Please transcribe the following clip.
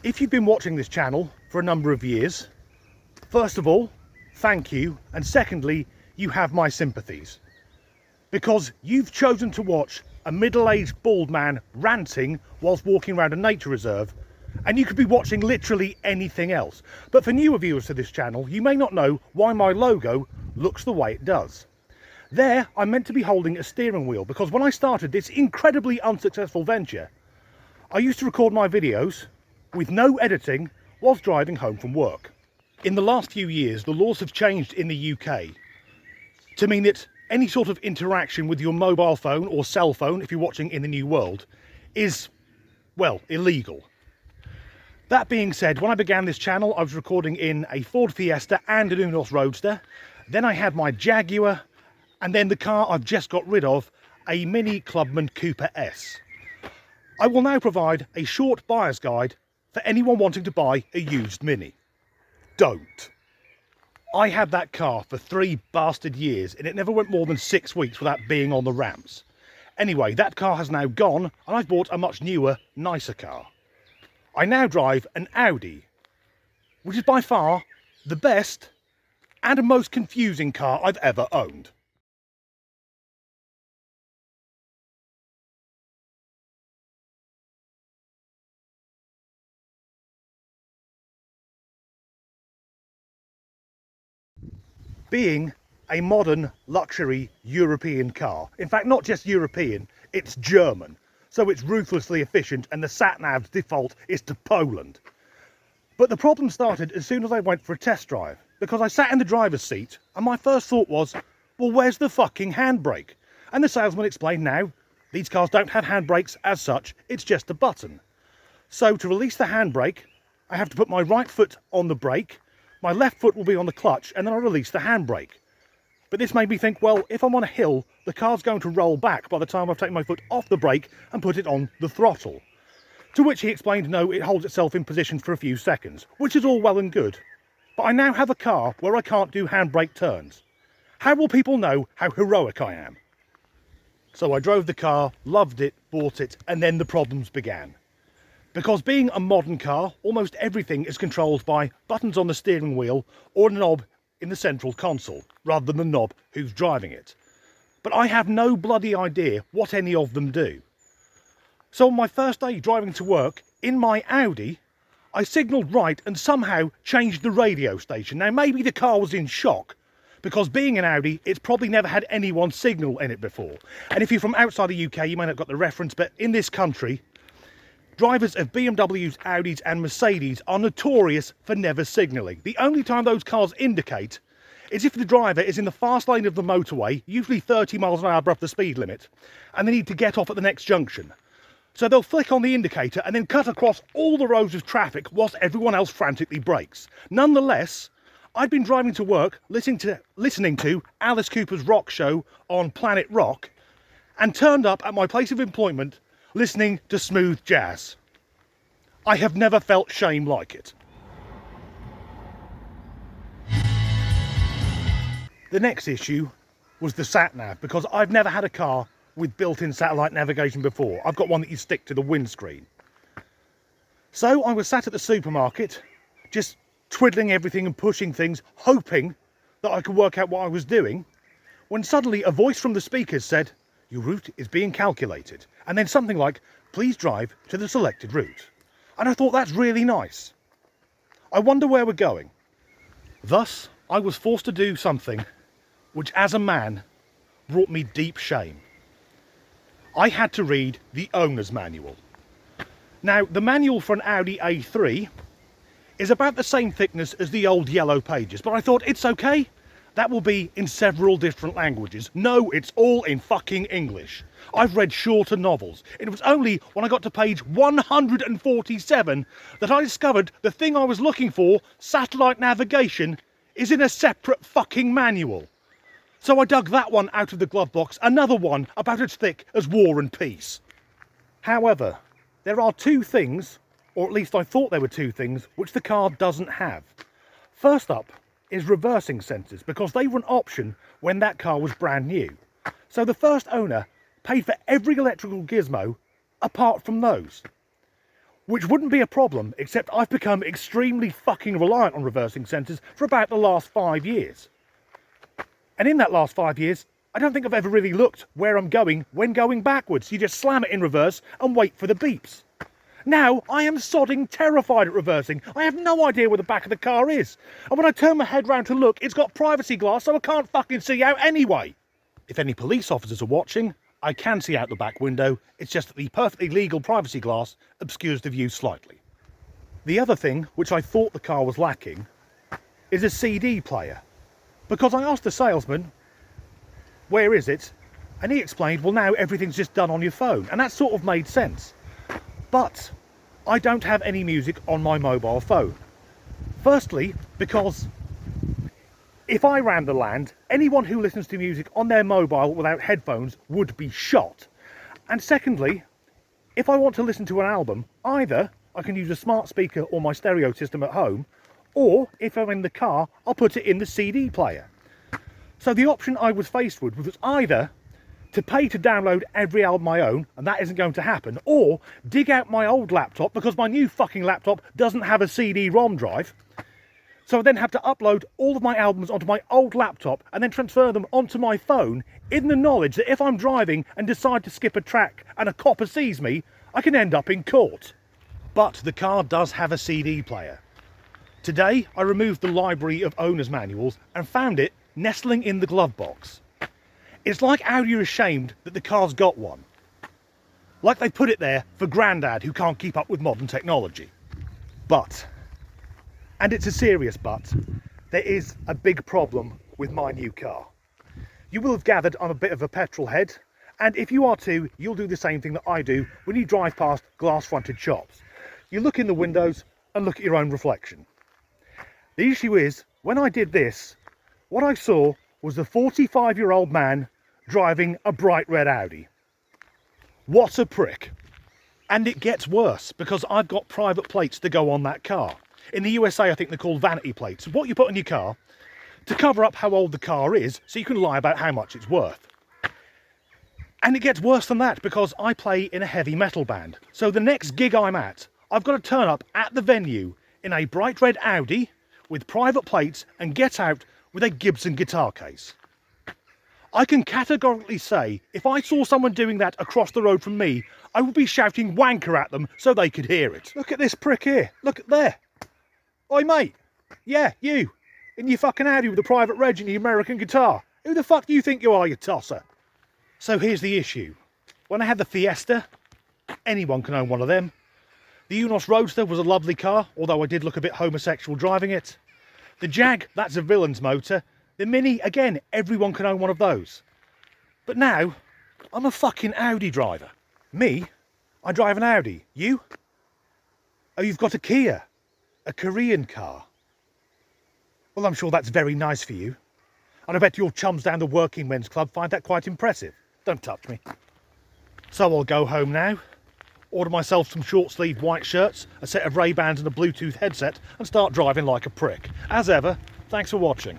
If you've been watching this channel for a number of years, first of all, thank you, and secondly, you have my sympathies. Because you've chosen to watch a middle-aged bald man ranting whilst walking around a nature reserve, and you could be watching literally anything else. But for newer viewers to this channel, you may not know why my logo looks the way it does. There, I'm meant to be holding a steering wheel, because when I started this incredibly unsuccessful venture, I used to record my videos with no editing whilst driving home from work. In the last few years, the laws have changed in the UK to mean that any sort of interaction with your mobile phone or cell phone, if you're watching in the new world, is, well, illegal. That being said, when I began this channel, I was recording in a Ford Fiesta and an Unos Roadster. Then I had my Jaguar, and then the car I've just got rid of, a Mini Clubman Cooper S. I will now provide a short buyer's guide for anyone wanting to buy a used Mini. Don't. I had that car for 3 bastard years and it never went more than 6 weeks without being on the ramps. Anyway, that car has now gone and I've bought a much newer, nicer car. I now drive an Audi, which is by far the best and most confusing car I've ever owned. Being a modern luxury European car, in fact not just European, it's German, so it's ruthlessly efficient and the sat-nav's default is to Poland. But the problem started as soon as I went for a test drive, because I sat in the driver's seat and my first thought was, well, where's the fucking handbrake? And the salesman explained, now, these cars don't have handbrakes as such, it's just a button. So to release the handbrake, I have to put my right foot on the brake, my left foot will be on the clutch, and then I release the handbrake. But this made me think, well, if I'm on a hill, the car's going to roll back by the time I've taken my foot off the brake and put it on the throttle. To which he explained, no, it holds itself in position for a few seconds, which is all well and good. But I now have a car where I can't do handbrake turns. How will people know how heroic I am? So I drove the car, loved it, bought it, and then the problems began. Because being a modern car, almost everything is controlled by buttons on the steering wheel or a knob in the central console, rather than the knob who's driving it. But I have no bloody idea what any of them do. So on my first day driving to work, in my Audi, I signalled right and somehow changed the radio station. Now maybe the car was in shock, because being an Audi, it's probably never had anyone signal in it before. And if you're from outside the UK, you may not have got the reference, but in this country, drivers of BMWs, Audis and Mercedes are notorious for never signalling. The only time those cars indicate is if the driver is in the fast lane of the motorway, usually 30 miles an hour above the speed limit, and they need to get off at the next junction. So they'll flick on the indicator and then cut across all the rows of traffic whilst everyone else frantically brakes. Nonetheless, I'd been driving to work, listening to Alice Cooper's rock show on Planet Rock, and turned up at my place of employment listening to smooth jazz. I have never felt shame like it. The next issue was the sat-nav, because I've never had a car with built-in satellite navigation before. I've got one that you stick to the windscreen. So I was sat at the supermarket, just twiddling everything and pushing things, hoping that I could work out what I was doing, when suddenly a voice from the speakers said, "Your route is being calculated," and then something like, "Please drive to the selected route." And I thought, that's really nice. I wonder where we're going. Thus, I was forced to do something which, as a man, brought me deep shame. I had to read the owner's manual. Now, the manual for an Audi A3 is about the same thickness as the old yellow pages, but I thought, it's okay. That will be in several different languages. No, it's all in fucking English. I've read shorter novels. It was only when I got to page 147 that I discovered the thing I was looking for, satellite navigation, is in a separate fucking manual. So I dug that one out of the glove box, another one about as thick as War and Peace. However, there are 2 things, or at least I thought there were 2 things, which the car doesn't have. First up is reversing sensors, because they were an option when that car was brand new. So the first owner paid for every electrical gizmo apart from those. which wouldn't be a problem, except I've become extremely fucking reliant on reversing sensors for about the last 5 years. And in that last 5 years, I don't think I've ever really looked where I'm going when going backwards. You just slam it in reverse and wait for the beeps. Now, I am sodding terrified at reversing. I have no idea where the back of the car is. And when I turn my head round to look, it's got privacy glass, so I can't fucking see out anyway. If any police officers are watching, I can see out the back window. It's just that the perfectly legal privacy glass obscures the view slightly. The other thing, which I thought the car was lacking, is a CD player. Because I asked the salesman, where is it? And he explained, well, now everything's just done on your phone. And that sort of made sense. But I don't have any music on my mobile phone. Firstly, because if I ran the land, anyone who listens to music on their mobile without headphones would be shot. And secondly, if I want to listen to an album, either I can use a smart speaker or my stereo system at home, or if I'm in the car, I'll put it in the CD player. So the option I was faced with was either to pay to download every album I own, and that isn't going to happen, or dig out my old laptop, because my new fucking laptop doesn't have a CD-ROM drive. So I then have to upload all of my albums onto my old laptop and then transfer them onto my phone in the knowledge that if I'm driving and decide to skip a track and a copper sees me, I can end up in court. But the car does have a CD player. Today, I removed the library of owner's manuals and found it nestling in the glove box. It's like Audi are ashamed that the car's got one. Like they put it there for Grandad who can't keep up with modern technology. But, and it's a serious but, there is a big problem with my new car. You will have gathered I'm a bit of a petrol head, and if you are too, you'll do the same thing that I do when you drive past glass-fronted shops. You look in the windows and look at your own reflection. The issue is, when I did this, what I saw was a 45-year-old man driving a bright red Audi. What a prick. And it gets worse, because I've got private plates to go on that car. In the USA, I think they're called vanity plates. What you put on your car to cover up how old the car is, so you can lie about how much it's worth. And it gets worse than that, because I play in a heavy metal band. So the next gig I'm at, I've got to turn up at the venue in a bright red Audi with private plates and get out with a Gibson guitar case. I can categorically say, if I saw someone doing that across the road from me, I would be shouting wanker at them so they could hear it. Look at this prick here. Look at there. Oi, mate. Yeah, you. In your fucking Audi with a private reg and your American guitar. Who the fuck do you think you are, you tosser? So here's the issue. When I had the Fiesta, anyone can own one of them. The Unos Roadster was a lovely car, although I did look a bit homosexual driving it. The Jag, that's a villain's motor. The Mini, again, everyone can own one of those. But now, I'm a fucking Audi driver. Me? I drive an Audi. You? Oh, you've got a Kia. A Korean car. Well, I'm sure that's very nice for you. And I bet your chums down the Working Men's Club find that quite impressive. Don't touch me. So I'll go home now, order myself some short-sleeved white shirts, a set of Ray-Bans and a Bluetooth headset, and start driving like a prick. As ever, thanks for watching.